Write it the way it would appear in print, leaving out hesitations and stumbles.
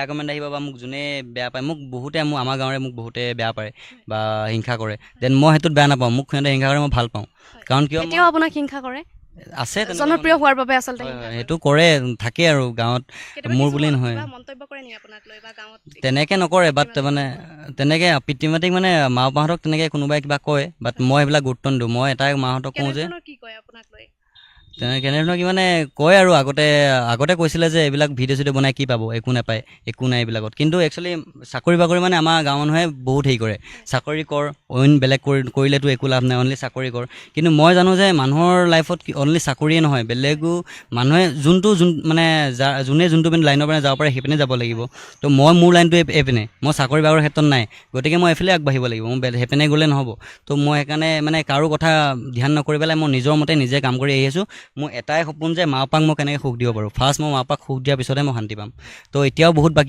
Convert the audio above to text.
Comment আহিব বা মোক যোনে বেয়া পায়, মোক বহুতে আমাৰ গাঁৱৰে মোক বহুতে বেয়া পায় বা হিংসা কৰে, দেন মই সেইটোত বেয়া নাপাওঁ। মোক সিহঁতে হিংসা কৰে মই ভাল পাওঁ, কাৰণ কিয় এতিয়াও আপোনাক হিংসা কৰে? আছে জনপ্ৰিয় হোৱাৰ বাবে আচলতে সেইটো কৰে, থাকে আৰু গাঁৱত, মোৰ বুলি নহয়। মন্তব্য কৰে নেকি আপোনাক লৈ বা গাঁৱত? তেনেকৈ নকৰে, বাট মানে তেনেকৈ পিতৃ মাতৃক মানে মা পাপাহঁতক তেনেকৈ কোনোবাই কিবা কয়, বাট মই সেইবিলাক গুৰুত্ব নিদিওঁ। মই এটাই মাহঁতক কওঁ যে কি কয় আপোনাক লৈ? কেনেধৰণৰ কি মানে কয় আৰু আগতে কৈছিলে যে এইবিলাক ভিডিঅ' চিডিঅ' বনাই কি পাব, একো নাপায়, একো নাই এইবিলাকত। কিন্তু একচুৱেলি চাকৰি বাকৰি মানে আমাৰ গাঁৱৰ মানুহে বহুত হেৰি কৰে, চাকৰি কৰ, অইন বেলেগ কৰিলেতো একো লাভ নাই, অনলি চাকৰি কৰ। কিন্তু মই জানো যে মানুহৰ লাইফত অনলি চাকৰিয়ে নহয়, বেলেগো মানুহে মানে যোনে যোনটো লাইনৰ পৰা যাব পাৰে সেইপিনে যাব লাগিব। তো মই মোৰ লাইনটো এইপিনে, মই চাকৰি বাকৰিৰ ক্ষেত্ৰত নাই, গতিকে মই এইফালে আগবাঢ়িব লাগিব, মই সেইপিনে গ'লে নহ'ব। তো মই সেইকাৰণে মানে কাৰো কথা ধ্যান নকৰি পেলাই মই নিজৰ মতে নিজে কাম কৰি আহি আছোঁ। মোৰ এটাই সপোন যে মা পাপাক মই কেনেকৈ সুখ দিব পাৰোঁ। ফাৰ্ষ্ট মই মা পাপাক সুখ দিয়াৰ পিছতহে মই শান্তি পাম। তো এতিয়াও বহুত বাকী